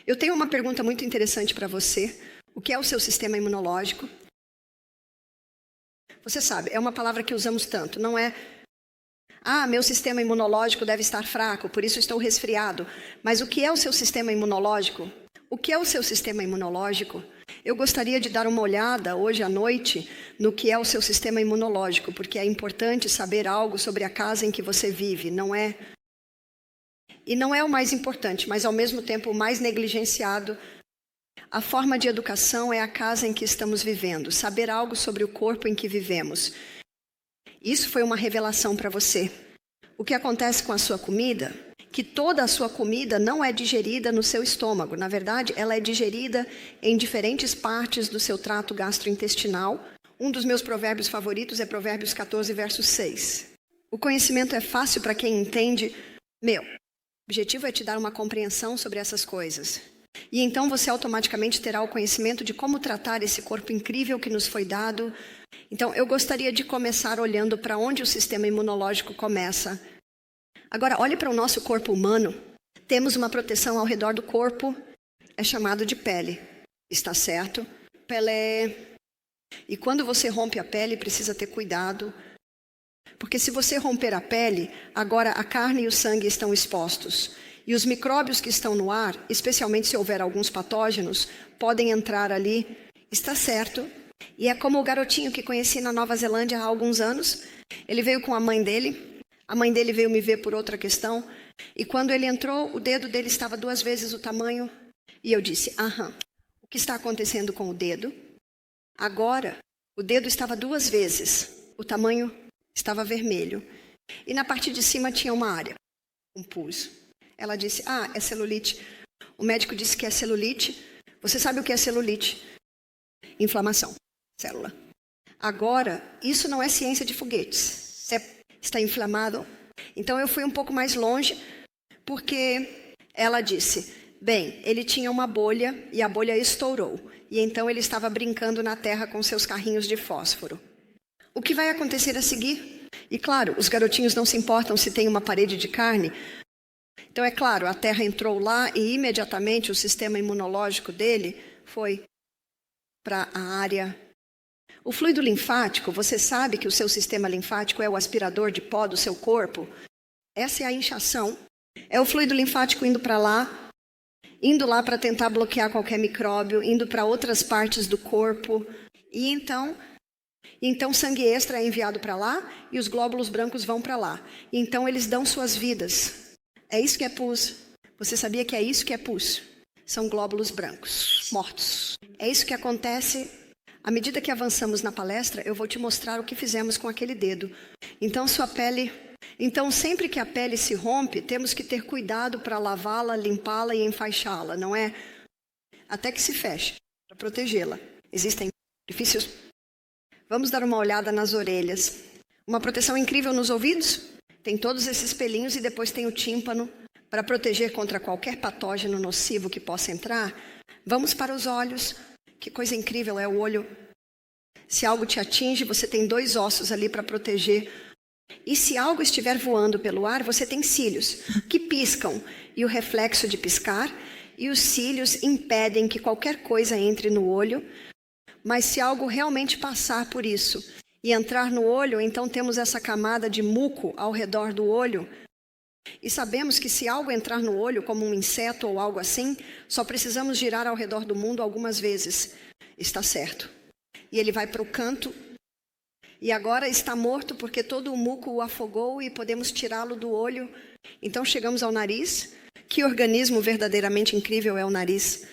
Eu tenho uma pergunta muito interessante para você. O que é o seu sistema imunológico? Você sabe, é uma palavra que usamos tanto, não é... meu sistema imunológico deve estar fraco, por isso estou resfriado. Mas o que é o seu sistema imunológico? O que é o seu sistema imunológico? Eu gostaria de dar uma olhada hoje à noite no que é o seu sistema imunológico, porque é importante saber algo sobre a casa em que você vive, não é? E não é o mais importante, mas ao mesmo tempo o mais negligenciado. A forma de educação é a casa em que estamos vivendo, saber algo sobre o corpo em que vivemos. Isso foi uma revelação para você. O que acontece com a sua comida? Que toda a sua comida não é digerida no seu estômago. Na verdade, ela é digerida em diferentes partes do seu trato gastrointestinal. Um dos meus provérbios favoritos é Provérbios 14, verso 6. O conhecimento é fácil para quem entende. O objetivo é te dar uma compreensão sobre essas coisas. E então você automaticamente terá o conhecimento de como tratar esse corpo incrível que nos foi dado. Então, eu gostaria de começar olhando para onde o sistema imunológico começa. Agora, olhe para o nosso corpo humano. Temos uma proteção ao redor do corpo, é chamado de pele. Está certo? Pele. E quando você rompe a pele, precisa ter cuidado. Porque se você romper a pele, agora a carne e o sangue estão expostos. E os micróbios que estão no ar, especialmente se houver alguns patógenos, podem entrar ali. Está certo? E é como o garotinho que conheci na Nova Zelândia há alguns anos. Ele veio com a mãe dele. A mãe dele veio me ver por outra questão. E quando ele entrou, o dedo dele estava 2 vezes o tamanho. E eu disse, o que está acontecendo com o dedo? Agora, o dedo estava 2 vezes. O tamanho estava vermelho. E na parte de cima tinha uma área, um pus. Ela disse, é celulite. O médico disse que é celulite. Você sabe o que é celulite? Inflamação, célula. Agora, isso não é ciência de foguetes. Você está inflamado. Então eu fui um pouco mais longe, porque ela disse, ele tinha uma bolha e a bolha estourou. E então ele estava brincando na terra com seus carrinhos de fósforo. O que vai acontecer a seguir? E claro, os garotinhos não se importam se tem uma parede de carne. Então é claro, a terra entrou lá e imediatamente o sistema imunológico dele foi para a área. O fluido linfático, você sabe que o seu sistema linfático é o aspirador de pó do seu corpo? Essa é a inchação. É o fluido linfático indo lá para tentar bloquear qualquer micróbio, indo para outras partes do corpo. E então sangue extra é enviado para lá e os glóbulos brancos vão para lá. E então eles dão suas vidas. É isso que é pus. Você sabia que é isso que é pus? São glóbulos brancos, mortos. É isso que acontece. À medida que avançamos na palestra, eu vou te mostrar o que fizemos com aquele dedo. Então, sua pele... Então, sempre que a pele se rompe, temos que ter cuidado para lavá-la, limpá-la e enfaixá-la, não é? Até que se feche, para protegê-la. Existem orifícios. Vamos dar uma olhada nas orelhas. Uma proteção incrível nos ouvidos? Tem todos esses pelinhos e depois tem o tímpano para proteger contra qualquer patógeno nocivo que possa entrar. Vamos para os olhos. Que coisa incrível é o olho. Se algo te atinge, você tem 2 ossos ali para proteger. E se algo estiver voando pelo ar, você tem cílios que piscam. E o reflexo de piscar e os cílios impedem que qualquer coisa entre no olho. Mas se algo realmente passar por isso e entrar no olho, então temos essa camada de muco ao redor do olho. E sabemos que se algo entrar no olho, como um inseto ou algo assim, só precisamos girar ao redor do mundo algumas vezes. Está certo. E ele vai para o canto. E agora está morto porque todo o muco o afogou e podemos tirá-lo do olho. Então chegamos ao nariz. Que organismo verdadeiramente incrível é o nariz?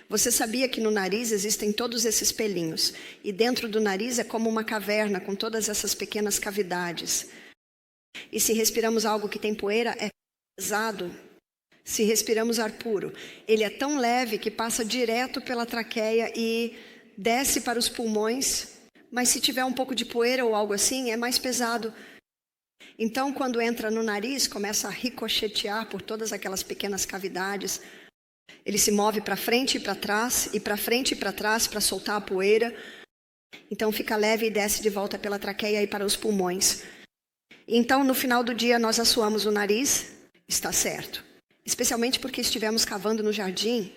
Você sabia que no nariz existem todos esses pelinhos? E dentro do nariz é como uma caverna com todas essas pequenas cavidades. E se respiramos algo que tem poeira, é pesado. Se respiramos ar puro, ele é tão leve que passa direto pela traqueia e desce para os pulmões. Mas se tiver um pouco de poeira ou algo assim, é mais pesado. Então, quando entra no nariz, começa a ricochetear por todas aquelas pequenas cavidades. Ele se move para frente e para trás, e para frente e para trás para soltar a poeira. Então fica leve e desce de volta pela traqueia e para os pulmões. Então no final do dia nós assoamos o nariz. Está certo. especialmente porque estivemos cavando no jardim.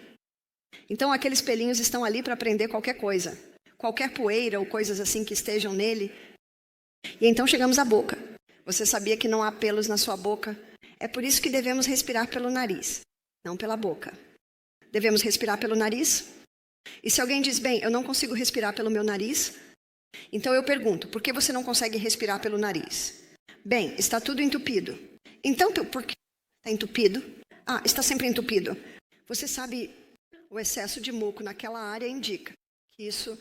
Então aqueles pelinhos estão ali para prender qualquer coisa, qualquer poeira ou coisas assim que estejam nele. E então chegamos à boca. Você sabia que não há pelos na sua boca? É por isso que devemos respirar pelo nariz, não pela boca. Devemos respirar pelo nariz? E se alguém diz, bem, eu não consigo respirar pelo meu nariz, então eu pergunto, por que você não consegue respirar pelo nariz? Bem, está tudo entupido. Então, por que está entupido? Ah, está sempre entupido. Você sabe, o excesso de muco naquela área indica que isso...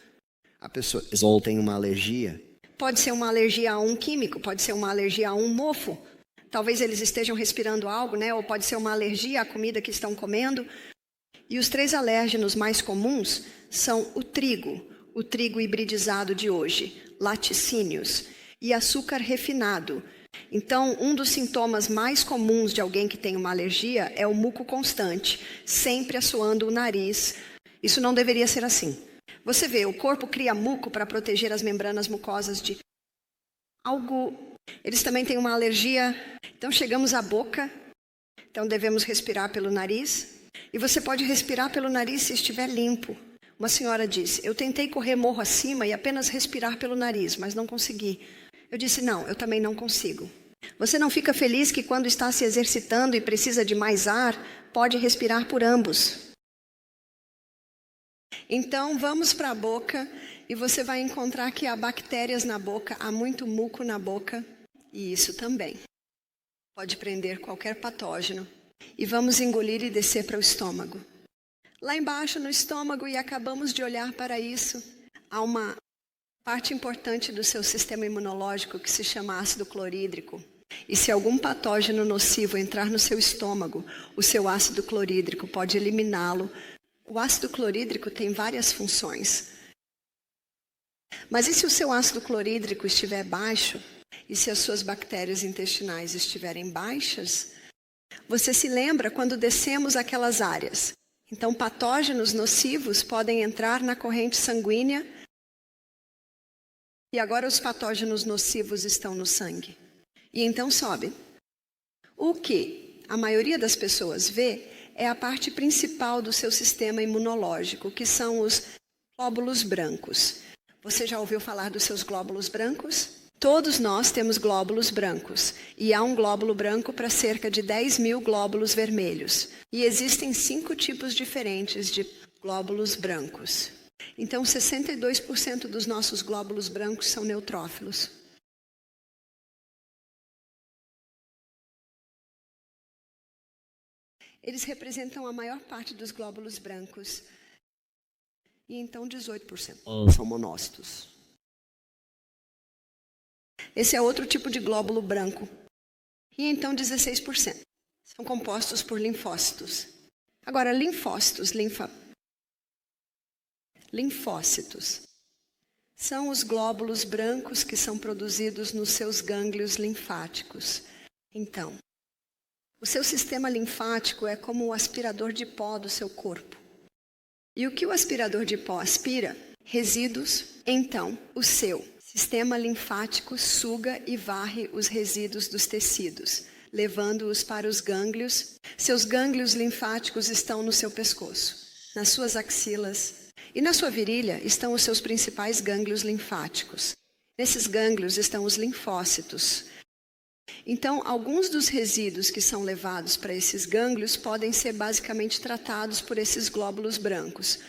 A pessoa ou tem uma alergia. Pode ser uma alergia a um químico, pode ser uma alergia a um mofo. Talvez eles estejam respirando algo, né? Ou pode ser uma alergia à comida que estão comendo. E os 3 alérgenos mais comuns são o trigo hibridizado de hoje, laticínios, e açúcar refinado. Então, um dos sintomas mais comuns de alguém que tem uma alergia é o muco constante, sempre assoando o nariz. Isso não deveria ser assim. Você vê, o corpo cria muco para proteger as membranas mucosas de algo. Eles também têm uma alergia. Então, chegamos à boca. Então, devemos respirar pelo nariz. E você pode respirar pelo nariz se estiver limpo. Uma senhora disse, eu tentei correr morro acima e apenas respirar pelo nariz, mas não consegui. Eu disse, não, eu também não consigo. Você não fica feliz que quando está se exercitando e precisa de mais ar, pode respirar por ambos? Então, vamos para a boca e você vai encontrar que há bactérias na boca, há muito muco na boca. E isso também pode prender qualquer patógeno. E vamos engolir e descer para o estômago. Lá embaixo no estômago, e acabamos de olhar para isso, há uma parte importante do seu sistema imunológico que se chama ácido clorídrico. E se algum patógeno nocivo entrar no seu estômago, o seu ácido clorídrico pode eliminá-lo. O ácido clorídrico tem várias funções. Mas e se o seu ácido clorídrico estiver baixo? E se as suas bactérias intestinais estiverem baixas? Você se lembra quando descemos aquelas áreas? Então, patógenos nocivos podem entrar na corrente sanguínea. E agora os patógenos nocivos estão no sangue. E então sobe. O que a maioria das pessoas vê é a parte principal do seu sistema imunológico, que são os glóbulos brancos. Você já ouviu falar dos seus glóbulos brancos? Todos nós temos glóbulos brancos, e há um glóbulo branco para cerca de 10.000 glóbulos vermelhos. E existem 5 tipos diferentes de glóbulos brancos. Então, 62% dos nossos glóbulos brancos são neutrófilos. Eles representam a maior parte dos glóbulos brancos. E então 18% são monócitos. Esse é outro tipo de glóbulo branco. E então 16% são compostos por linfócitos. Agora, linfócitos são os glóbulos brancos que são produzidos nos seus gânglios linfáticos. Então, o seu sistema linfático é como o aspirador de pó do seu corpo. E o que o aspirador de pó aspira? Resíduos. Então, o seu sistema linfático suga e varre os resíduos dos tecidos, levando-os para os gânglios. Seus gânglios linfáticos estão no seu pescoço, nas suas axilas. E na sua virilha estão os seus principais gânglios linfáticos. Nesses gânglios estão os linfócitos. Então, alguns dos resíduos que são levados para esses gânglios podem ser basicamente tratados por esses glóbulos brancos.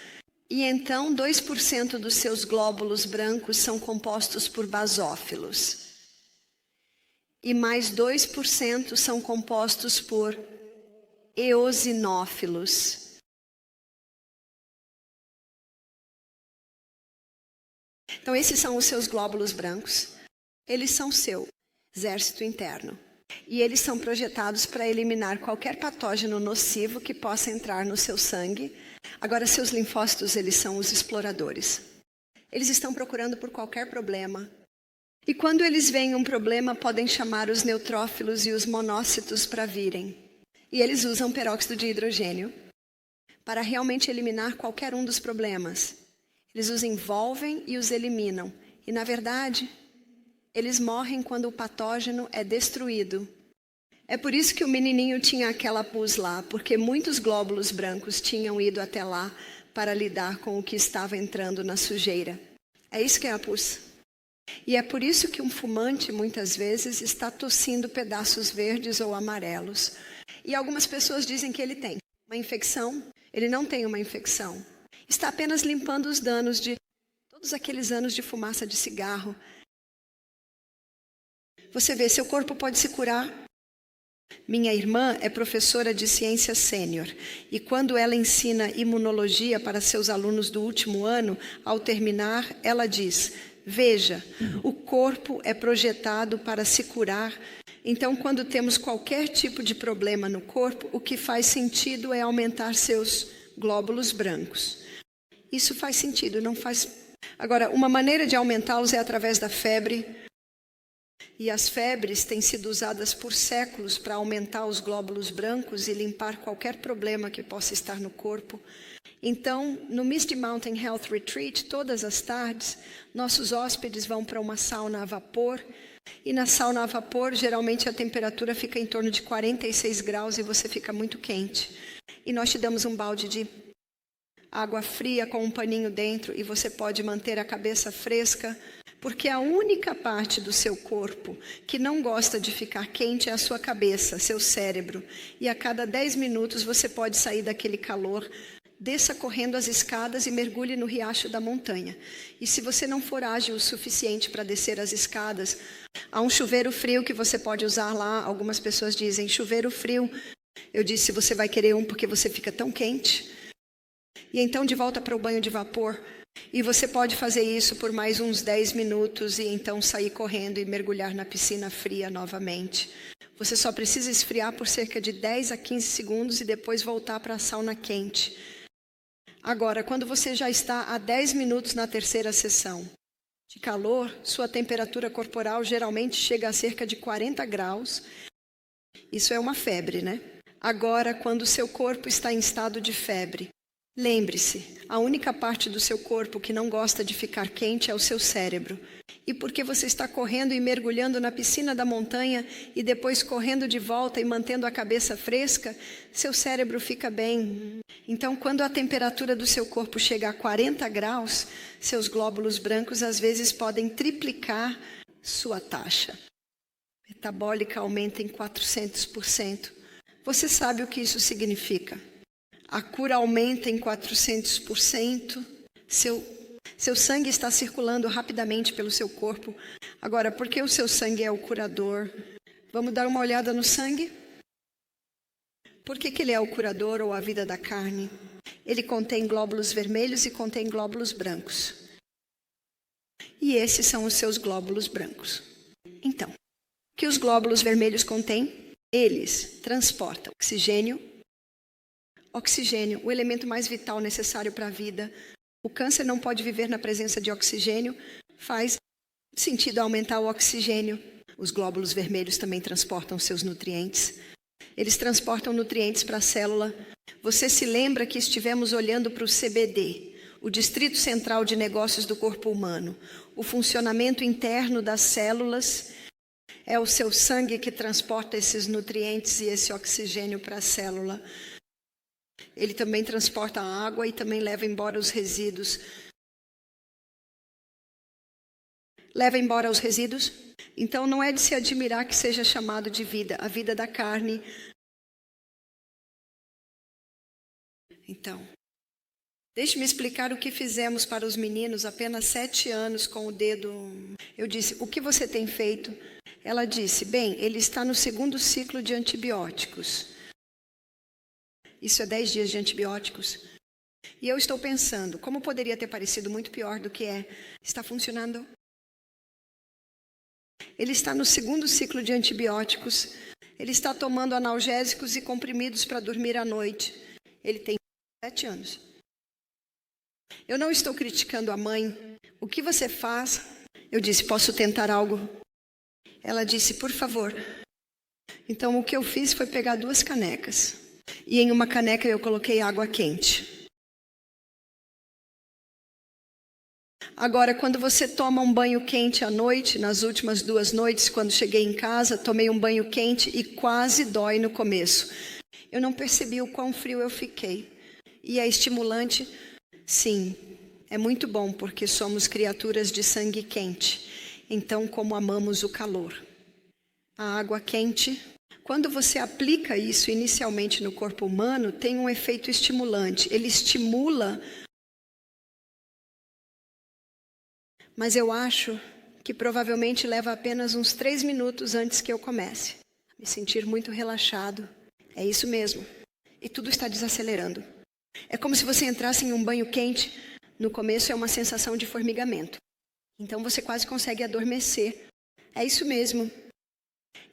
E então, 2% dos seus glóbulos brancos são compostos por basófilos. E mais 2% são compostos por eosinófilos. Então, esses são os seus glóbulos brancos. Eles são seu exército interno. E eles são projetados para eliminar qualquer patógeno nocivo que possa entrar no seu sangue. Agora, seus linfócitos, eles são os exploradores. Eles estão procurando por qualquer problema. E quando eles veem um problema, podem chamar os neutrófilos e os monócitos para virem. E eles usam peróxido de hidrogênio para realmente eliminar qualquer um dos problemas. Eles os envolvem e os eliminam. E, na verdade, eles morrem quando o patógeno é destruído. É por isso que o menininho tinha aquela pus lá, porque muitos glóbulos brancos tinham ido até lá para lidar com o que estava entrando na sujeira. É isso que é a pus. E é por isso que um fumante, muitas vezes, está tossindo pedaços verdes ou amarelos. E algumas pessoas dizem que ele tem uma infecção. Ele não tem uma infecção. Está apenas limpando os danos de todos aqueles anos de fumaça de cigarro. Você vê, seu corpo pode se curar. Minha irmã é professora de ciência sênior e quando ela ensina imunologia para seus alunos do último ano, ao terminar, ela diz: veja, o corpo é projetado para se curar. Então, quando temos qualquer tipo de problema no corpo, o que faz sentido é aumentar seus glóbulos brancos. Isso faz sentido, não faz... Agora, uma maneira de aumentá-los é através da febre. E as febres têm sido usadas por séculos para aumentar os glóbulos brancos e limpar qualquer problema que possa estar no corpo. Então, no Misty Mountain Health Retreat, todas as tardes, nossos hóspedes vão para uma sauna a vapor. E na sauna a vapor, geralmente a temperatura fica em torno de 46 graus e você fica muito quente. E nós te damos um balde de água fria com um paninho dentro e você pode manter a cabeça fresca, porque a única parte do seu corpo que não gosta de ficar quente é a sua cabeça, seu cérebro. E a cada 10 minutos você pode sair daquele calor, desça correndo as escadas e mergulhe no riacho da montanha. E se você não for ágil o suficiente para descer as escadas, há um chuveiro frio que você pode usar lá. Algumas pessoas dizem, chuveiro frio. Eu disse, você vai querer um porque você fica tão quente. E então de volta para o banho de vapor. E você pode fazer isso por mais uns 10 minutos e então sair correndo e mergulhar na piscina fria novamente. Você só precisa esfriar por cerca de 10 a 15 segundos e depois voltar para a sauna quente. Agora, quando você já está há 10 minutos na terceira sessão de calor, sua temperatura corporal geralmente chega a cerca de 40 graus. Isso é uma febre, né? Agora, quando seu corpo está em estado de febre, lembre-se, a única parte do seu corpo que não gosta de ficar quente é o seu cérebro. E porque você está correndo e mergulhando na piscina da montanha e depois correndo de volta e mantendo a cabeça fresca, seu cérebro fica bem. Então, quando a temperatura do seu corpo chega a 40 graus, seus glóbulos brancos às vezes podem triplicar sua taxa metabólica aumenta em 400%. Você sabe o que isso significa? A cura aumenta em 400%, seu sangue está circulando rapidamente pelo seu corpo. Agora, por que o seu sangue é o curador? Vamos dar uma olhada no sangue? Por que ele é o curador ou a vida da carne? Ele contém glóbulos vermelhos e contém glóbulos brancos. E esses são os seus glóbulos brancos. Então, o que os glóbulos vermelhos contêm? Eles transportam oxigênio, o elemento mais vital necessário para a vida. O câncer não pode viver na presença de oxigênio. Faz sentido aumentar o oxigênio. Os glóbulos vermelhos também transportam seus nutrientes. Eles transportam nutrientes para a célula. Você se lembra que estivemos olhando para o CBD, o Distrito Central de Negócios do Corpo Humano. O funcionamento interno das células é o seu sangue que transporta esses nutrientes e esse oxigênio para a célula. Ele também transporta a água e também leva embora os resíduos. Leva embora os resíduos? Então não é de se admirar que seja chamado de vida, a vida da carne. Então, deixe-me explicar o que fizemos para os meninos apenas 7 anos com o dedo. Eu disse, o que você tem feito? Ela disse, bem, ele está no 2º ciclo de antibióticos. Isso é 10 dias de antibióticos. E eu estou pensando, como poderia ter parecido muito pior do que é? Está funcionando? Ele está no 2º ciclo de antibióticos. Ele está tomando analgésicos e comprimidos para dormir à noite. Ele tem 7 anos. Eu não estou criticando a mãe. O que você faz? Eu disse, posso tentar algo? Ela disse, por favor. Então o que eu fiz foi pegar 2 canecas. E em uma caneca eu coloquei água quente. Agora, quando você toma um banho quente à noite, nas últimas 2 noites, quando cheguei em casa, tomei um banho quente e quase dói no começo. Eu não percebi o quão frio eu fiquei. E é estimulante? Sim, é muito bom, porque somos criaturas de sangue quente. Então, como amamos o calor. A água quente, quando você aplica isso inicialmente no corpo humano, tem um efeito estimulante. Ele estimula, mas eu acho que provavelmente leva apenas uns 3 minutos antes que eu comece. Me sentir muito relaxado. É isso mesmo. E tudo está desacelerando. É como se você entrasse em um banho quente. No começo é uma sensação de formigamento. Então você quase consegue adormecer. É isso mesmo.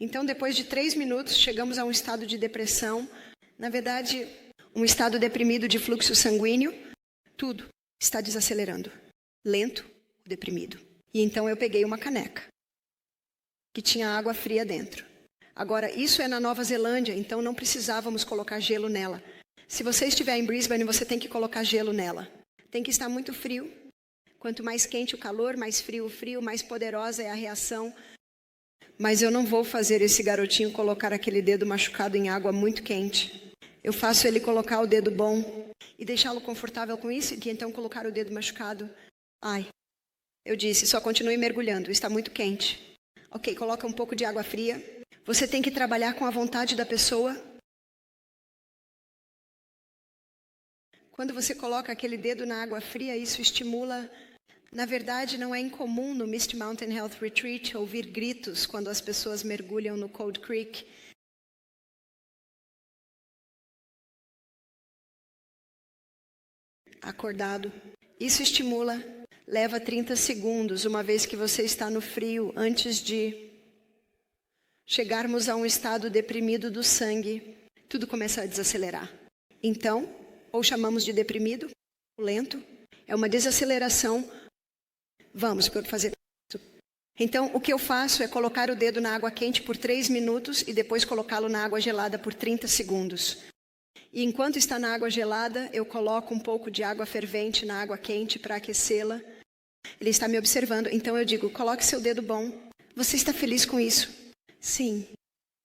Então depois de 3 minutos chegamos a um estado de depressão. Na verdade, um estado deprimido de fluxo sanguíneo. Tudo está desacelerando. Lento, deprimido. E então eu peguei uma caneca que tinha água fria dentro. Agora, isso é na Nova Zelândia, então não precisávamos colocar gelo nela. Se você estiver em Brisbane, você tem que colocar gelo nela. Tem que estar muito frio. Quanto mais quente o calor, mais frio o frio, mais poderosa é a reação. Mas eu não vou fazer esse garotinho colocar aquele dedo machucado em água muito quente. Eu faço ele colocar o dedo bom e deixá-lo confortável com isso, e então colocar o dedo machucado. Ai, eu disse, só continue mergulhando, está muito quente. Ok, coloca um pouco de água fria. Você tem que trabalhar com a vontade da pessoa. Quando você coloca aquele dedo na água fria, isso estimula. Na verdade, não é incomum no Misty Mountain Health Retreat ouvir gritos quando as pessoas mergulham no Cold Creek. Acordado. Isso estimula. Leva 30 segundos, uma vez que você está no frio, antes de chegarmos a um estado deprimido do sangue, tudo começa a desacelerar. Então, ou chamamos de deprimido, o lento, é uma desaceleração. Vamos fazer isso. Então, o que eu faço é colocar o dedo na água quente por 3 minutos e depois colocá-lo na água gelada por 30 segundos. E enquanto está na água gelada, eu coloco um pouco de água fervente na água quente para aquecê-la. Ele está me observando, então eu digo, coloque seu dedo bom. Você está feliz com isso? Sim.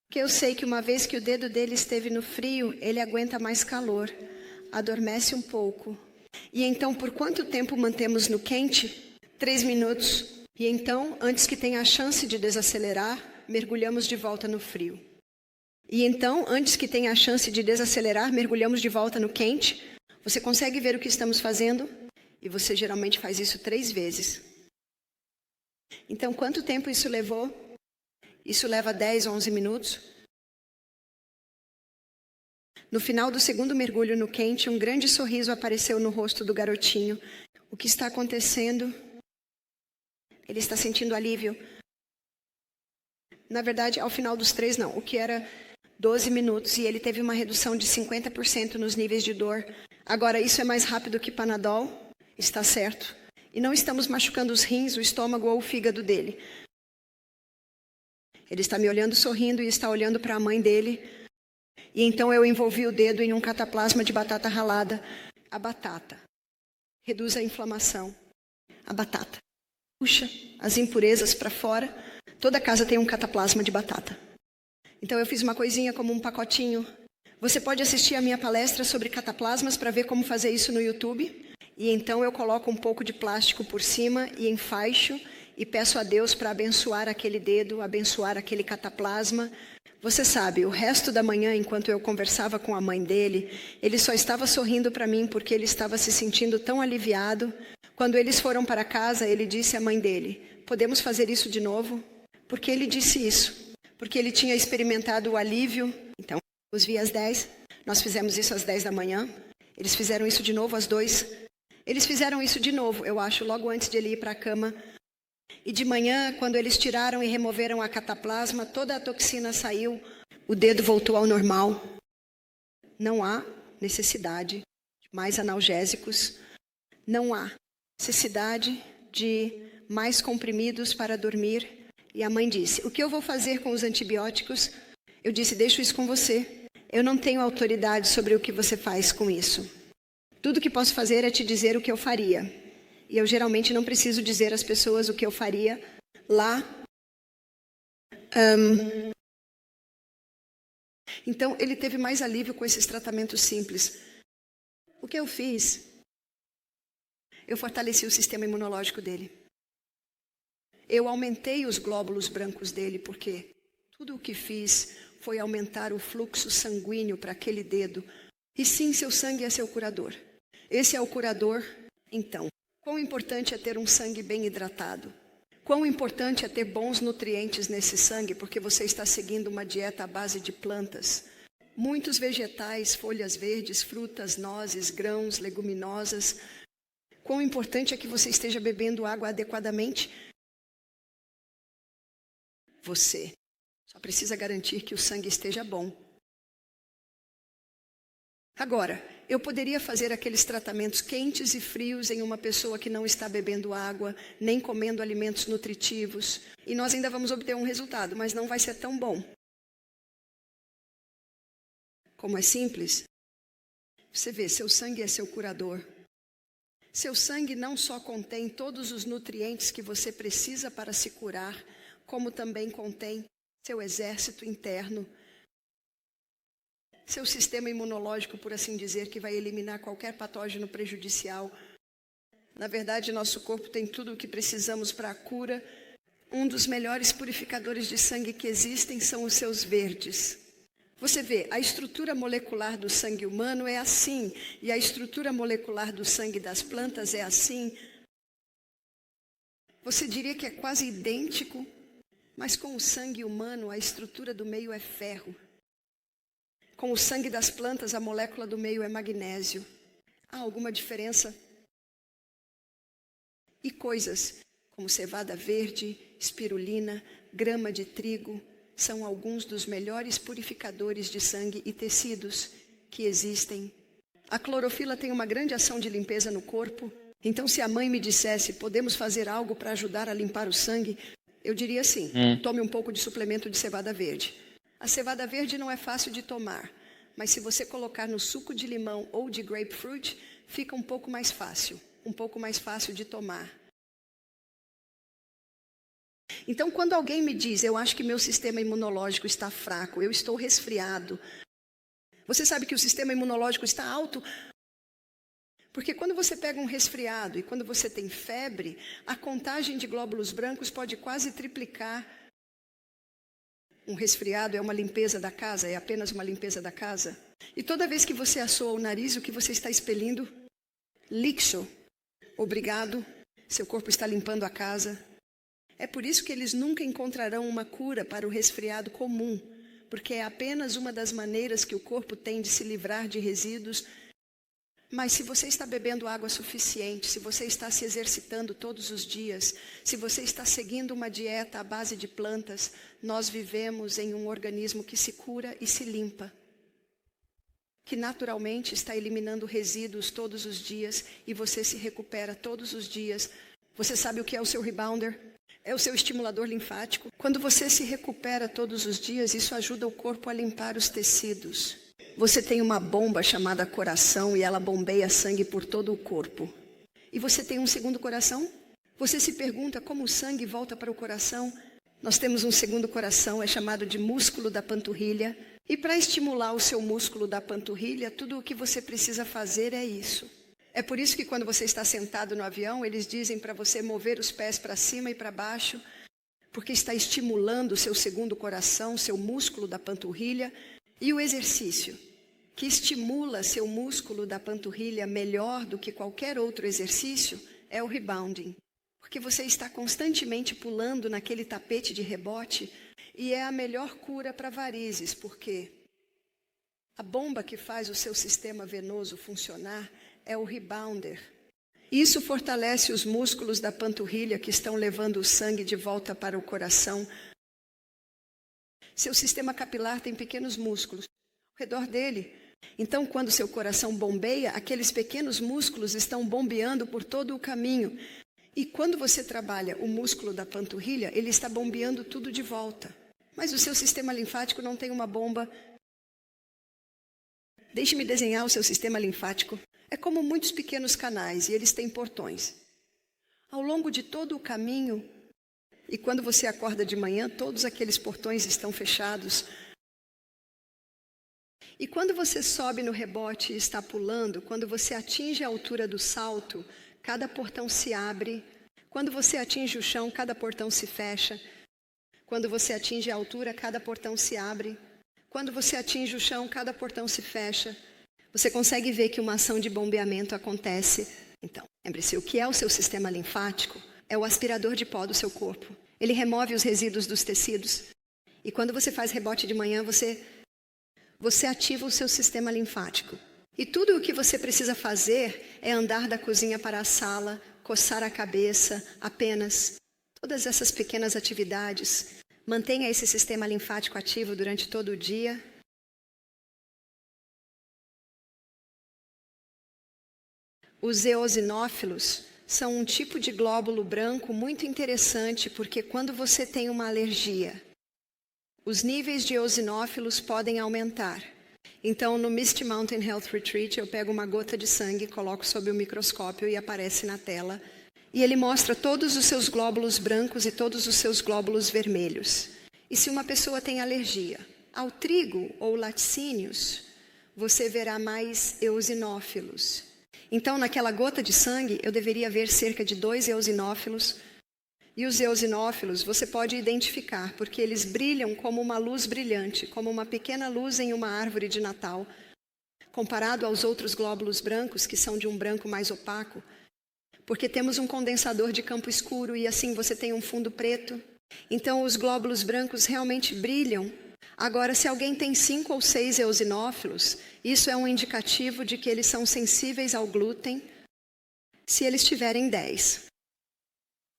Porque eu sei que uma vez que o dedo dele esteve no frio, ele aguenta mais calor. Adormece um pouco. E então, por quanto tempo mantemos no quente? 3 minutos. E então, antes que tenha a chance de desacelerar, mergulhamos de volta no frio. E então, antes que tenha a chance de desacelerar, mergulhamos de volta no quente. Você consegue ver o que estamos fazendo? E você geralmente faz isso 3 vezes. Então, quanto tempo isso levou? Isso leva 10, 11 minutos. No final do segundo mergulho no quente, um grande sorriso apareceu no rosto do garotinho. O que está acontecendo? Ele está sentindo alívio. Na verdade, ao final dos 3, não. O que era 12 minutos. E ele teve uma redução de 50% nos níveis de dor. Agora, isso é mais rápido que Panadol. Está certo. E não estamos machucando os rins, o estômago ou o fígado dele. Ele está me olhando sorrindo e está olhando para a mãe dele. E então eu envolvi o dedo em um cataplasma de batata ralada. A batata reduz a inflamação. A batata puxa as impurezas para fora. Toda casa tem um cataplasma de batata. Então eu fiz uma coisinha como um pacotinho. Você pode assistir a minha palestra sobre cataplasmas para ver como fazer isso no YouTube. E então eu coloco um pouco de plástico por cima e enfaixo e peço a Deus para abençoar aquele dedo, abençoar aquele cataplasma. Você sabe, o resto da manhã, enquanto eu conversava com a mãe dele, ele só estava sorrindo para mim porque ele estava se sentindo tão aliviado. Quando eles foram para casa, ele disse à mãe dele, podemos fazer isso de novo? Por que ele disse isso? Porque ele tinha experimentado o alívio. Então, os vi às 10, nós fizemos isso às 10 da manhã. Eles fizeram isso de novo às 2. Eles fizeram isso de novo, eu acho, logo antes de ele ir para a cama. E de manhã, quando eles tiraram e removeram a cataplasma, toda a toxina saiu, o dedo voltou ao normal. Não há necessidade de mais analgésicos, não há necessidade de mais comprimidos para dormir. E a mãe disse, o que eu vou fazer com os antibióticos? Eu disse, deixo isso com você. Eu não tenho autoridade sobre o que você faz com isso. Tudo que posso fazer é te dizer o que eu faria. E eu geralmente não preciso dizer às pessoas o que eu faria lá. Então, ele teve mais alívio com esses tratamentos simples. O que eu fiz? Eu fortaleci o sistema imunológico dele. Eu aumentei os glóbulos brancos dele, porque tudo o que fiz foi aumentar o fluxo sanguíneo para aquele dedo. E sim, seu sangue é seu curador. Esse é o curador, então. Quão importante é ter um sangue bem hidratado? Quão importante é ter bons nutrientes nesse sangue, porque você está seguindo uma dieta à base de plantas. Muitos vegetais, folhas verdes, frutas, nozes, grãos, leguminosas. Quão importante é que você esteja bebendo água adequadamente? Você só precisa garantir que o sangue esteja bom. Agora, eu poderia fazer aqueles tratamentos quentes e frios em uma pessoa que não está bebendo água, nem comendo alimentos nutritivos, e nós ainda vamos obter um resultado, mas não vai ser tão bom. Como é simples, você vê, seu sangue é seu curador. Seu sangue não só contém todos os nutrientes que você precisa para se curar, como também contém seu exército interno, seu sistema imunológico, por assim dizer, que vai eliminar qualquer patógeno prejudicial. Na verdade, nosso corpo tem tudo o que precisamos para a cura. Um dos melhores purificadores de sangue que existem são os seus verdes. Você vê, a estrutura molecular do sangue humano é assim, e a estrutura molecular do sangue das plantas é assim. Você diria que é quase idêntico, mas com o sangue humano a estrutura do meio é ferro. Com o sangue das plantas, a molécula do meio é magnésio. Há alguma diferença? E coisas como cevada verde, espirulina, grama de trigo, são alguns dos melhores purificadores de sangue e tecidos que existem. A clorofila tem uma grande ação de limpeza no corpo. Então, se a mãe me dissesse, podemos fazer algo para ajudar a limpar o sangue, eu diria sim, tome um pouco de suplemento de cevada verde. A cevada verde não é fácil de tomar, mas se você colocar no suco de limão ou de grapefruit, fica um pouco mais fácil de tomar. Então, quando alguém me diz, eu acho que meu sistema imunológico está fraco, eu estou resfriado, você sabe que o sistema imunológico está alto? Porque quando você pega um resfriado e quando você tem febre, a contagem de glóbulos brancos pode quase triplicar. Um resfriado é uma limpeza da casa, é apenas uma limpeza da casa. E toda vez que você assoa o nariz, o que você está expelindo? Lixo. Obrigado, seu corpo está limpando a casa. É por isso que eles nunca encontrarão uma cura para o resfriado comum, porque é apenas uma das maneiras que o corpo tem de se livrar de resíduos. Mas se você está bebendo água suficiente, se você está se exercitando todos os dias, se você está seguindo uma dieta à base de plantas, nós vivemos em um organismo que se cura e se limpa, que naturalmente está eliminando resíduos todos os dias e você se recupera todos os dias. Você sabe o que é o seu rebounder? É o seu estimulador linfático. Quando você se recupera todos os dias, isso ajuda o corpo a limpar os tecidos. Você tem uma bomba chamada coração e ela bombeia sangue por todo o corpo. E você tem um segundo coração? Você se pergunta como o sangue volta para o coração? Nós temos um segundo coração, é chamado de músculo da panturrilha. E para estimular o seu músculo da panturrilha, tudo o que você precisa fazer é isso. É por isso que quando você está sentado no avião, eles dizem para você mover os pés para cima e para baixo, porque está estimulando o seu segundo coração, seu músculo da panturrilha. E o exercício, que estimula seu músculo da panturrilha melhor do que qualquer outro exercício, é o rebounding. Porque você está constantemente pulando naquele tapete de rebote e é a melhor cura para varizes, porque a bomba que faz o seu sistema venoso funcionar é o rebounder. Isso fortalece os músculos da panturrilha que estão levando o sangue de volta para o coração. Seu sistema capilar tem pequenos músculos ao redor dele. Então, quando seu coração bombeia, aqueles pequenos músculos estão bombeando por todo o caminho. E quando você trabalha o músculo da panturrilha, ele está bombeando tudo de volta. Mas o seu sistema linfático não tem uma bomba. Deixe-me desenhar o seu sistema linfático. É como muitos pequenos canais e eles têm portões. Ao longo de todo o caminho, e quando você acorda de manhã, todos aqueles portões estão fechados. E quando você sobe no rebote e está pulando, quando você atinge a altura do salto, cada portão se abre. Quando você atinge o chão, cada portão se fecha. Quando você atinge a altura, cada portão se abre. Quando você atinge o chão, cada portão se fecha. Você consegue ver que uma ação de bombeamento acontece. Então, lembre-se, o que é o seu sistema linfático? É o aspirador de pó do seu corpo. Ele remove os resíduos dos tecidos. E quando você faz rebote de manhã, você ativa o seu sistema linfático. E tudo o que você precisa fazer é andar da cozinha para a sala, coçar a cabeça, apenas. Todas essas pequenas atividades. Mantenha esse sistema linfático ativo durante todo o dia. Os eosinófilos são um tipo de glóbulo branco muito interessante, porque quando você tem uma alergia, os níveis de eosinófilos podem aumentar. Então, no Misty Mountain Health Retreat, eu pego uma gota de sangue, coloco sob o microscópio e aparece na tela. E ele mostra todos os seus glóbulos brancos e todos os seus glóbulos vermelhos. E se uma pessoa tem alergia ao trigo ou laticínios, você verá mais eosinófilos. Então, naquela gota de sangue, eu deveria ver cerca de 2 eosinófilos. E os eosinófilos você pode identificar, porque eles brilham como uma luz brilhante, como uma pequena luz em uma árvore de Natal. Comparado aos outros glóbulos brancos, que são de um branco mais opaco, porque temos um condensador de campo escuro e assim você tem um fundo preto. Então, os glóbulos brancos realmente brilham. Agora, se alguém tem 5 ou 6 eosinófilos, isso é um indicativo de que eles são sensíveis ao glúten. Se eles tiverem 10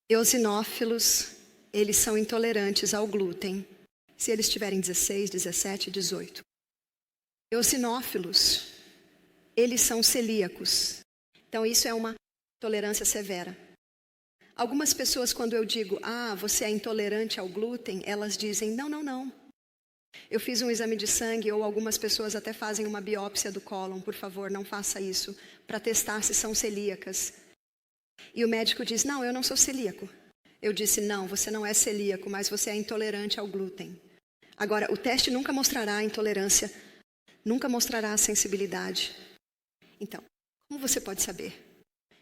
eosinófilos, eles são intolerantes ao glúten. Se eles tiverem 16, 17, 18. Eosinófilos, eles são celíacos. Então, isso é uma tolerância severa. Algumas pessoas, quando eu digo, você é intolerante ao glúten, elas dizem, não. Eu fiz um exame de sangue, ou algumas pessoas até fazem uma biópsia do cólon, por favor, não faça isso, para testar se são celíacas. E o médico diz, não, eu não sou celíaco. Eu disse, não, você não é celíaco, mas você é intolerante ao glúten. Agora, o teste nunca mostrará a intolerância, nunca mostrará a sensibilidade. Então, como você pode saber?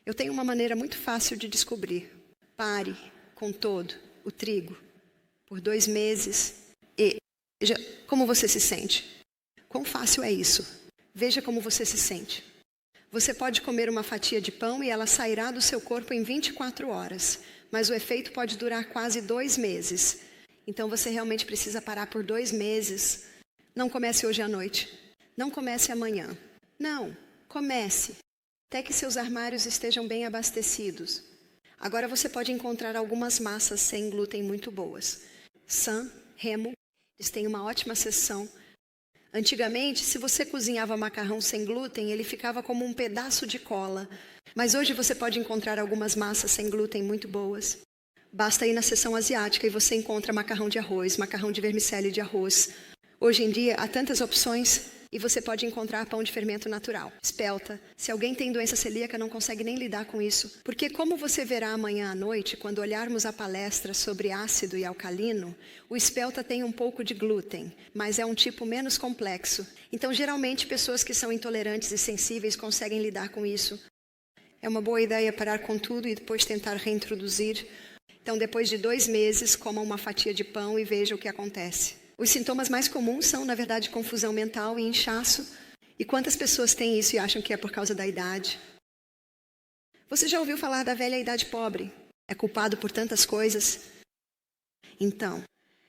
Eu tenho uma maneira muito fácil de descobrir. Pare com todo o trigo por 2 meses e veja como você se sente. Quão fácil é isso? Veja como você se sente. Você pode comer uma fatia de pão e ela sairá do seu corpo em 24 horas, mas o efeito pode durar quase 2 meses. Então você realmente precisa parar por 2 meses. Não comece hoje à noite. Não comece amanhã. Não, comece. Até que seus armários estejam bem abastecidos. Agora você pode encontrar algumas massas sem glúten muito boas. San, Remo, eles têm uma ótima seção. Antigamente, se você cozinhava macarrão sem glúten, ele ficava como um pedaço de cola. Mas hoje você pode encontrar algumas massas sem glúten muito boas. Basta ir na seção asiática e você encontra macarrão de arroz, macarrão de vermicelli de arroz. Hoje em dia, há tantas opções e você pode encontrar pão de fermento natural, espelta. Se alguém tem doença celíaca, não consegue nem lidar com isso. Porque como você verá amanhã à noite, quando olharmos a palestra sobre ácido e alcalino, o espelta tem um pouco de glúten, mas é um tipo menos complexo. Então, geralmente, pessoas que são intolerantes e sensíveis conseguem lidar com isso. É uma boa ideia parar com tudo e depois tentar reintroduzir. Então, depois de 2 meses, coma uma fatia de pão e veja o que acontece. Os sintomas mais comuns são, na verdade, confusão mental e inchaço. E quantas pessoas têm isso e acham que é por causa da idade? Você já ouviu falar da velha idade pobre? É culpado por tantas coisas? Então,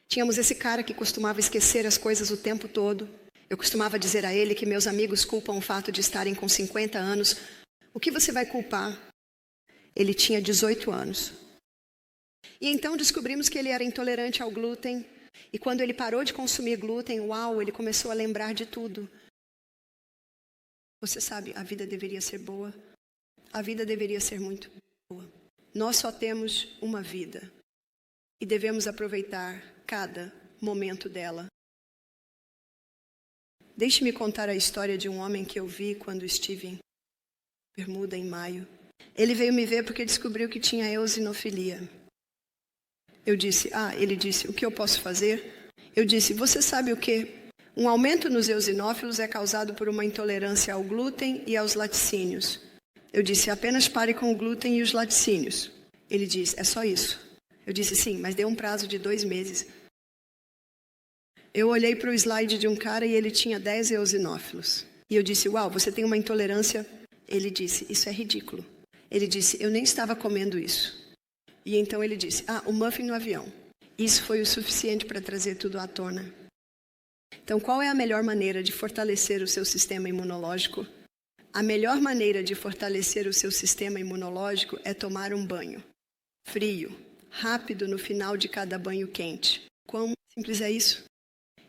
tínhamos esse cara que costumava esquecer as coisas o tempo todo. Eu costumava dizer a ele que meus amigos culpam o fato de estarem com 50 anos. O que você vai culpar? Ele tinha 18 anos. E então descobrimos que ele era intolerante ao glúten. E quando ele parou de consumir glúten, ele começou a lembrar de tudo. Você sabe, a vida deveria ser boa. A vida deveria ser muito boa. Nós só temos uma vida. E devemos aproveitar cada momento dela. Deixe-me contar a história de um homem que eu vi quando estive em Bermuda em maio. Ele veio me ver porque descobriu que tinha eosinofilia. Eu disse, ele disse, o que eu posso fazer? Eu disse, você sabe o quê? Um aumento nos eosinófilos é causado por uma intolerância ao glúten e aos laticínios. Eu disse, apenas pare com o glúten e os laticínios. Ele disse, é só isso. Eu disse, sim, mas deu um prazo de 2 meses. Eu olhei para o slide de um cara e ele tinha 10 eosinófilos. E eu disse, uau, você tem uma intolerância? Ele disse, isso é ridículo. Ele disse, eu nem estava comendo isso. E então ele disse, o muffin no avião. Isso foi o suficiente para trazer tudo à tona. Então, qual é a melhor maneira de fortalecer o seu sistema imunológico? A melhor maneira de fortalecer o seu sistema imunológico é tomar um banho frio, rápido no final de cada banho quente. Quão simples é isso?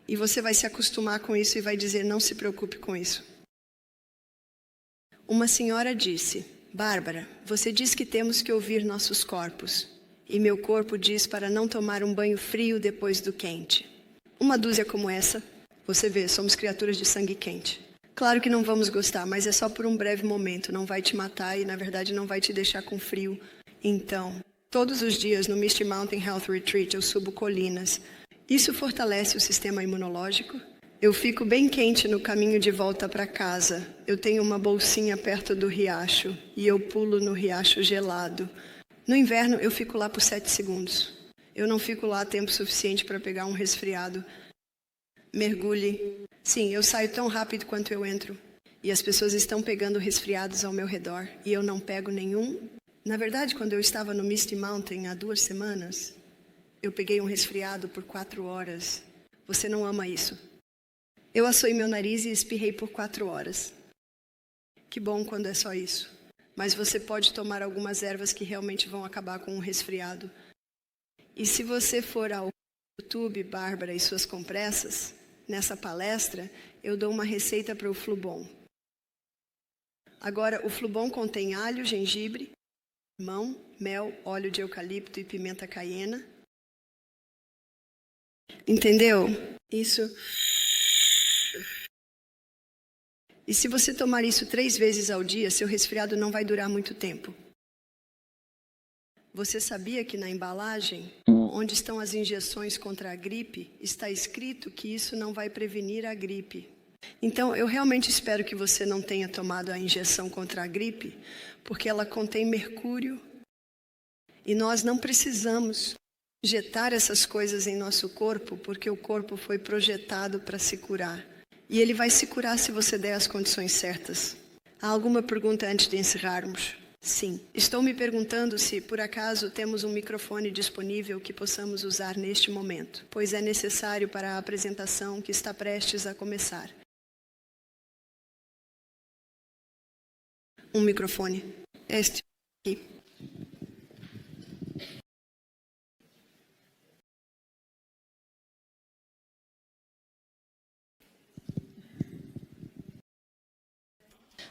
E você vai se acostumar com isso e vai dizer, não se preocupe com isso. Uma senhora disse, Bárbara, você diz que temos que ouvir nossos corpos. E meu corpo diz para não tomar um banho frio depois do quente. Uma dúzia como essa, você vê, somos criaturas de sangue quente. Claro que não vamos gostar, mas é só por um breve momento. Não vai te matar e, na verdade, não vai te deixar com frio. Então, todos os dias no Misty Mountain Health Retreat eu subo colinas. Isso fortalece o sistema imunológico. Eu fico bem quente no caminho de volta para casa. Eu tenho uma bolsinha perto do riacho e eu pulo no riacho gelado. No inverno, eu fico lá por 7 segundos. Eu não fico lá tempo suficiente para pegar um resfriado. Mergulhe. Sim, eu saio tão rápido quanto eu entro. E as pessoas estão pegando resfriados ao meu redor. E eu não pego nenhum. Na verdade, quando eu estava no Misty Mountain há 2 semanas, eu peguei um resfriado por 4 horas. Você não ama isso. Eu assoei meu nariz e espirrei por 4 horas. Que bom quando é só isso. Mas você pode tomar algumas ervas que realmente vão acabar com um resfriado. E se você for ao YouTube, Bárbara e suas compressas, nessa palestra, eu dou uma receita para o Flubon. Agora, o Flubon contém alho, gengibre, limão, mel, óleo de eucalipto e pimenta caiena. Entendeu? Isso. E se você tomar isso 3 vezes ao dia, seu resfriado não vai durar muito tempo. Você sabia que na embalagem, onde estão as injeções contra a gripe, está escrito que isso não vai prevenir a gripe? Então, eu realmente espero que você não tenha tomado a injeção contra a gripe, porque ela contém mercúrio. E nós não precisamos injetar essas coisas em nosso corpo, porque o corpo foi projetado para se curar. E ele vai se curar se você der as condições certas. Há alguma pergunta antes de encerrarmos? Sim. Estou me perguntando se, por acaso, temos um microfone disponível que possamos usar neste momento, pois é necessário para a apresentação que está prestes a começar. Um microfone. Este aqui.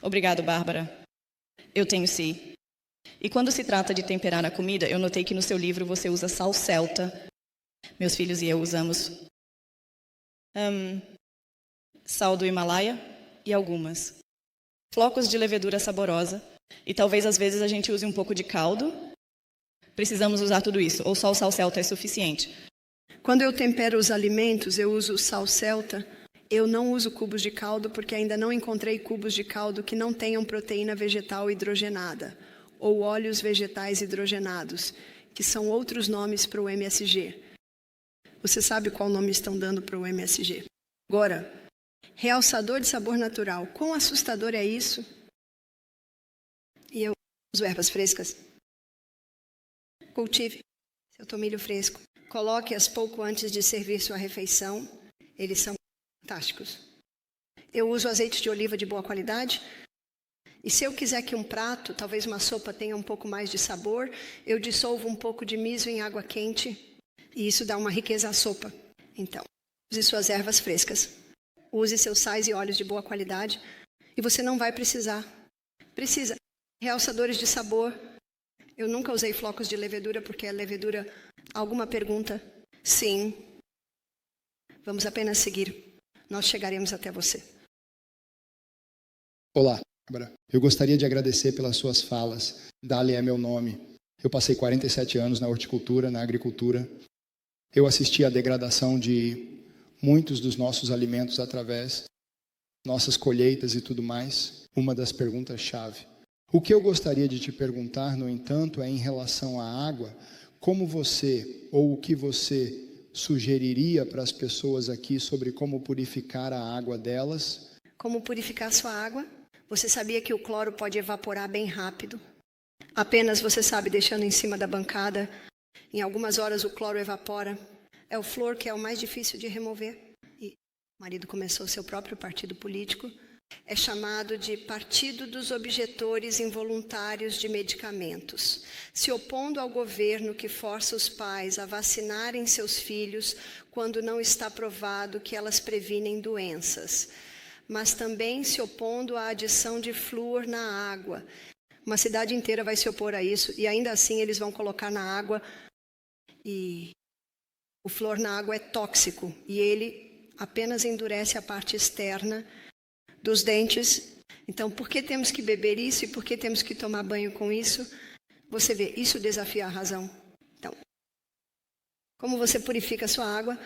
Obrigado, Bárbara. Eu tenho sim. E quando se trata de temperar a comida, eu notei que no seu livro você usa sal celta. Meus filhos e eu usamos sal do Himalaia e algumas. Flocos de levedura saborosa. E talvez às vezes a gente use um pouco de caldo. Precisamos usar tudo isso. Ou só o sal celta é suficiente? Quando eu tempero os alimentos, eu uso sal celta. Eu não uso cubos de caldo porque ainda não encontrei cubos de caldo que não tenham proteína vegetal hidrogenada ou óleos vegetais hidrogenados, que são outros nomes para o MSG. Você sabe qual nome estão dando para o MSG. Agora, realçador de sabor natural. Quão assustador é isso? E eu uso ervas frescas. Cultive seu tomilho fresco. Coloque-as pouco antes de servir sua refeição. Eles são fantásticos. Eu uso azeite de oliva de boa qualidade. E se eu quiser que um prato, talvez uma sopa, tenha um pouco mais de sabor, eu dissolvo um pouco de miso em água quente. E isso dá uma riqueza à sopa. Então, use suas ervas frescas. Use seus sais e óleos de boa qualidade. E você não vai precisar. Precisa. Realçadores de sabor. Eu nunca usei flocos de levedura porque a levedura... Alguma pergunta? Sim. Vamos apenas seguir. Nós chegaremos até você. Olá, Eu gostaria de agradecer pelas suas falas. Dali é meu nome. Eu passei 47 anos na horticultura, na agricultura. Eu assisti à degradação de muitos dos nossos alimentos através nossas colheitas e tudo mais. Uma das perguntas-chave. O que eu gostaria de te perguntar, no entanto, é em relação à água, como você, ou o que você sugeriria para as pessoas aqui sobre como purificar a água delas? Como purificar sua água? Você sabia que o cloro pode evaporar bem rápido? Apenas, você sabe, deixando em cima da bancada, em algumas horas o cloro evapora. É o flúor que é o mais difícil de remover. E o marido começou seu próprio partido político. É chamado de Partido dos Objetores Involuntários de Medicamentos, se opondo ao governo que força os pais a vacinarem seus filhos quando não está provado que elas previnem doenças, mas também se opondo à adição de flúor na água. Uma cidade inteira vai se opor a isso, e ainda assim eles vão colocar na água, e o flúor na água é tóxico, e ele apenas endurece a parte externa dos dentes. Então, por que temos que beber isso e por que temos que tomar banho com isso? Você vê, isso desafia a razão. Então, como você purifica a sua água?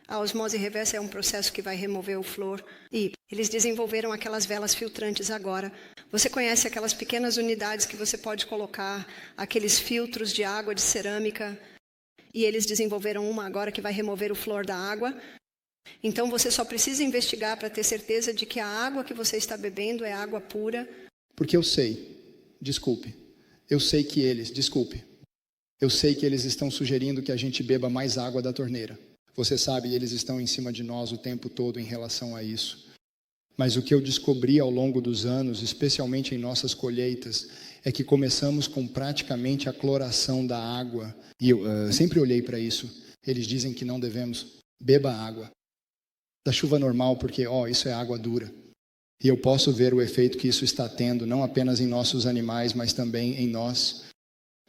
A osmose reversa é um processo que vai remover o flúor. E eles desenvolveram aquelas velas filtrantes agora. Você conhece aquelas pequenas unidades que você pode colocar, aqueles filtros de água de cerâmica? E eles desenvolveram uma agora que vai remover o flúor da água. Então você só precisa investigar para ter certeza de que a água que você está bebendo é água pura. Porque eu sei que eles estão sugerindo que a gente beba mais água da torneira. Você sabe, eles estão em cima de nós o tempo todo em relação a isso. Mas o que eu descobri ao longo dos anos, especialmente em nossas colheitas, é que começamos com praticamente a cloração da água. E eu sempre olhei para isso. Eles dizem que não devemos. Beba água da chuva normal, porque isso é água dura. E eu posso ver o efeito que isso está tendo, não apenas em nossos animais, mas também em nós.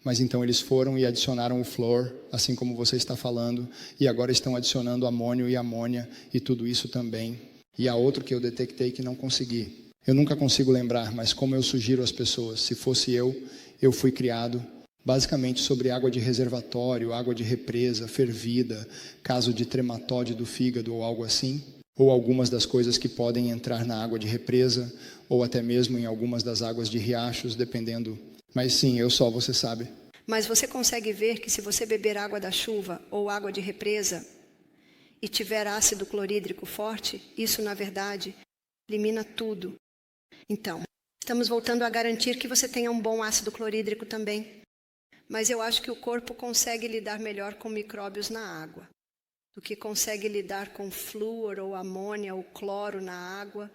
Mas então eles foram e adicionaram o flúor, assim como você está falando, e agora estão adicionando amônio e amônia, e tudo isso também. E há outro que eu detectei que não consegui. Eu nunca consigo lembrar, mas como eu sugiro às pessoas, se fosse eu fui criado basicamente sobre água de reservatório, água de represa, fervida, caso de trematóide do fígado ou algo assim, ou algumas das coisas que podem entrar na água de represa, ou até mesmo em algumas das águas de riachos, dependendo. Mas sim, você sabe. Mas você consegue ver que se você beber água da chuva ou água de represa e tiver ácido clorídrico forte, isso na verdade elimina tudo. Então, estamos voltando a garantir que você tenha um bom ácido clorídrico também. Mas eu acho que o corpo consegue lidar melhor com micróbios na água do que consegue lidar com flúor ou amônia ou cloro na água.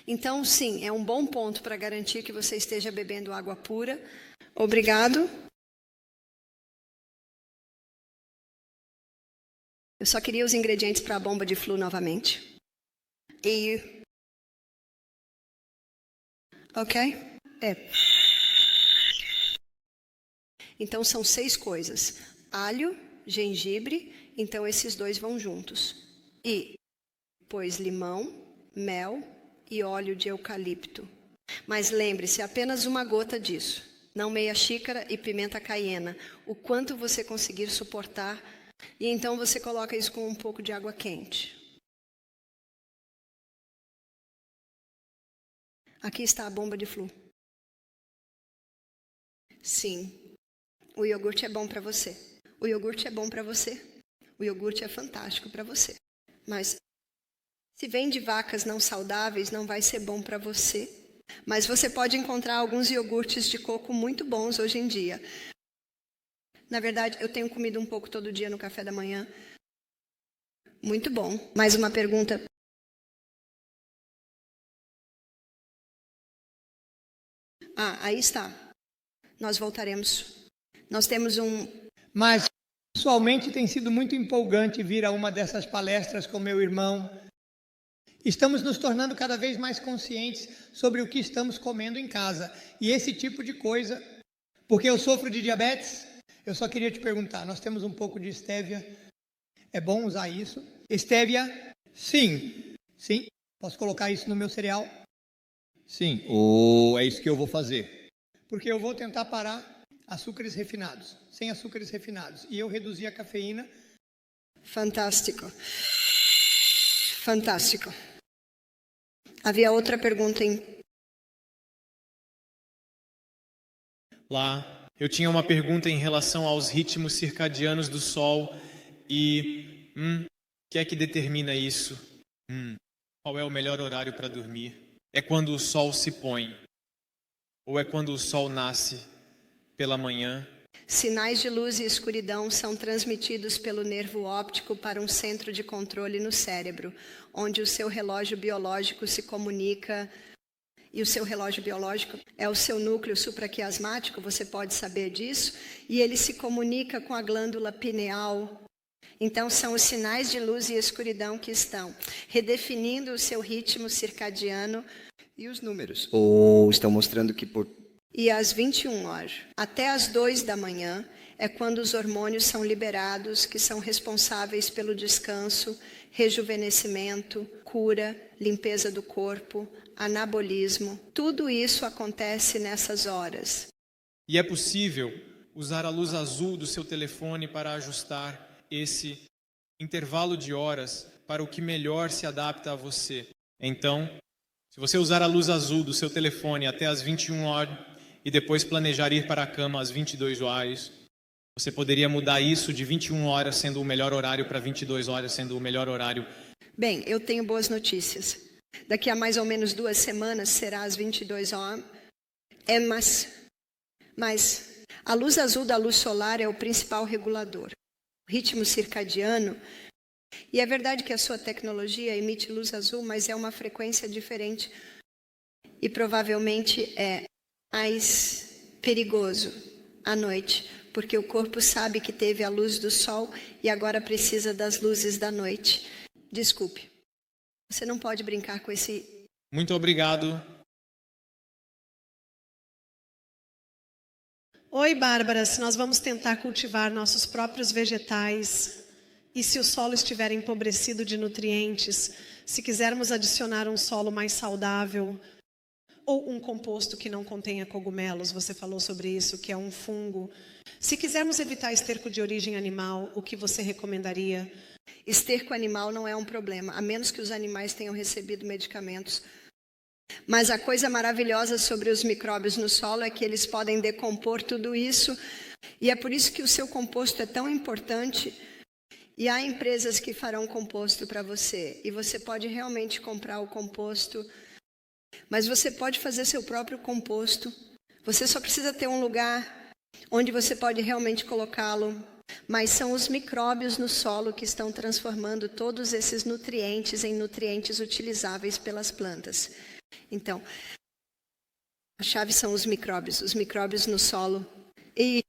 Então, sim, é um bom ponto para garantir que você esteja bebendo água pura. Obrigado. Eu só queria os ingredientes para a bomba de flu novamente. Ok? Então são 6 coisas: alho, gengibre, então esses 2 vão juntos. E depois limão, mel e óleo de eucalipto. Mas lembre-se, apenas uma gota disso, não meia xícara, e pimenta caiena, o quanto você conseguir suportar. E então você coloca isso com um pouco de água quente. Aqui está a bomba de flu. Sim. O iogurte é bom para você. O iogurte é bom para você. O iogurte é fantástico para você. Mas se vem de vacas não saudáveis, não vai ser bom para você. Mas você pode encontrar alguns iogurtes de coco muito bons hoje em dia. Na verdade, eu tenho comido um pouco todo dia no café da manhã. Muito bom. Mais uma pergunta. Aí está. Nós voltaremos. Nós temos Mas, pessoalmente, tem sido muito empolgante vir a uma dessas palestras com meu irmão. Estamos nos tornando cada vez mais conscientes sobre o que estamos comendo em casa. E esse tipo de coisa, porque eu sofro de diabetes, eu só queria te perguntar, nós temos um pouco de estévia, é bom usar isso? Estévia, sim. Posso colocar isso no meu cereal? Sim, ou é isso que eu vou fazer. Porque eu vou tentar parar açúcares refinados, sem açúcares refinados. E eu reduzir a cafeína. Fantástico. Fantástico. Havia outra pergunta Lá, eu tinha uma pergunta em relação aos ritmos circadianos do sol e o que é que determina isso? Qual é o melhor horário para dormir? É quando o sol se põe? Ou é quando o sol nasce pela manhã? Sinais de luz e escuridão são transmitidos pelo nervo óptico para um centro de controle no cérebro, onde o seu relógio biológico se comunica. E o seu relógio biológico é o seu núcleo supraquiasmático, você pode saber disso, e ele se comunica com a glândula pineal. Então, são os sinais de luz e escuridão que estão redefinindo o seu ritmo circadiano. E os números? Estão mostrando que E às 21 horas, até às 2 da manhã, é quando os hormônios são liberados, que são responsáveis pelo descanso, rejuvenescimento, cura, limpeza do corpo, anabolismo. Tudo isso acontece nessas horas. E é possível usar a luz azul do seu telefone para ajustar esse intervalo de horas para o que melhor se adapta a você. Então, se você usar a luz azul do seu telefone até às 21 horas e depois planejar ir para a cama às 22 horas, você poderia mudar isso de 21 horas sendo o melhor horário para 22 horas sendo o melhor horário. Bem, eu tenho boas notícias. Daqui a mais ou menos 2 semanas será às 22 horas. Mas a luz azul da luz solar é o principal regulador. O ritmo circadiano. E é verdade que a sua tecnologia emite luz azul, mas é uma frequência diferente. E provavelmente é mais perigoso à noite, porque o corpo sabe que teve a luz do sol e agora precisa das luzes da noite. Desculpe. Você não pode brincar com esse... Muito obrigado. Oi, Bárbara, se nós vamos tentar cultivar nossos próprios vegetais e se o solo estiver empobrecido de nutrientes, se quisermos adicionar um solo mais saudável ou um composto que não contenha cogumelos, você falou sobre isso, que é um fungo. Se quisermos evitar esterco de origem animal, o que você recomendaria? Esterco animal não é um problema, a menos que os animais tenham recebido medicamentos. Mas a coisa maravilhosa sobre os micróbios no solo é que eles podem decompor tudo isso. E é por isso que o seu composto é tão importante. E há empresas que farão composto para você. E você pode realmente comprar o composto. Mas você pode fazer seu próprio composto. Você só precisa ter um lugar onde você pode realmente colocá-lo. Mas são os micróbios no solo que estão transformando todos esses nutrientes em nutrientes utilizáveis pelas plantas. Então, a chave são os micróbios no solo. E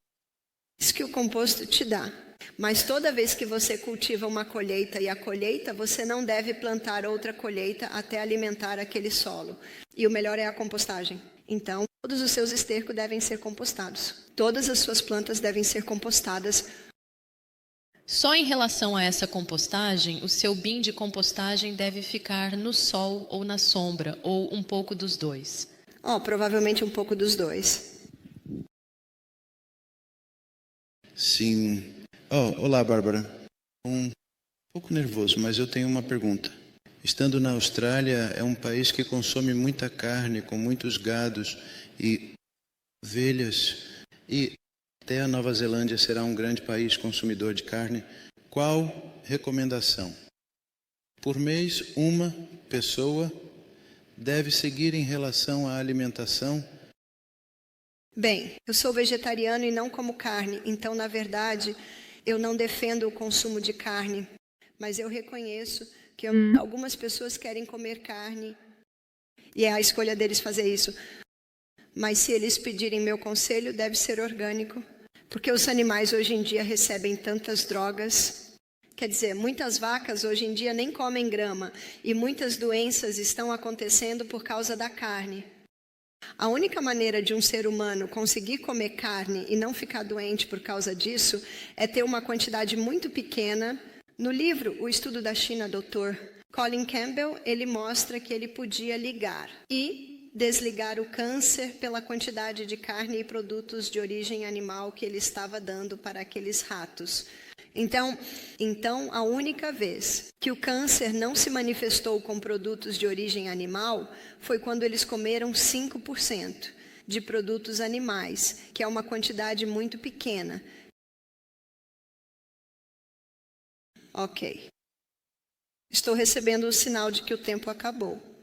isso que o composto te dá. Mas toda vez que você cultiva uma colheita e a colheita, você não deve plantar outra colheita até alimentar aquele solo. E o melhor é a compostagem. Então, todos os seus estercos devem ser compostados. Todas as suas plantas devem ser compostadas. Só em relação a essa compostagem, o seu bin de compostagem deve ficar no sol ou na sombra, ou um pouco dos dois. Provavelmente um pouco dos dois. Sim. Olá, Bárbara. Um pouco nervoso, mas eu tenho uma pergunta. Estando na Austrália, é um país que consome muita carne, com muitos gados e ovelhas, e até a Nova Zelândia será um grande país consumidor de carne. Qual recomendação? Por mês, uma pessoa deve seguir em relação à alimentação? Bem, eu sou vegetariano e não como carne, então, na verdade, eu não defendo o consumo de carne, mas eu reconheço que algumas pessoas querem comer carne e é a escolha deles fazer isso. Mas se eles pedirem meu conselho, deve ser orgânico, porque os animais hoje em dia recebem tantas drogas. Quer dizer, muitas vacas hoje em dia nem comem grama e muitas doenças estão acontecendo por causa da carne. A única maneira de um ser humano conseguir comer carne e não ficar doente por causa disso é ter uma quantidade muito pequena. No livro O Estudo da China, Dr. Colin Campbell, ele mostra que ele podia ligar e desligar o câncer pela quantidade de carne e produtos de origem animal que ele estava dando para aqueles ratos. Então, a única vez que o câncer não se manifestou com produtos de origem animal foi quando eles comeram 5% de produtos animais, que é uma quantidade muito pequena. Ok. Estou recebendo o sinal de que o tempo acabou.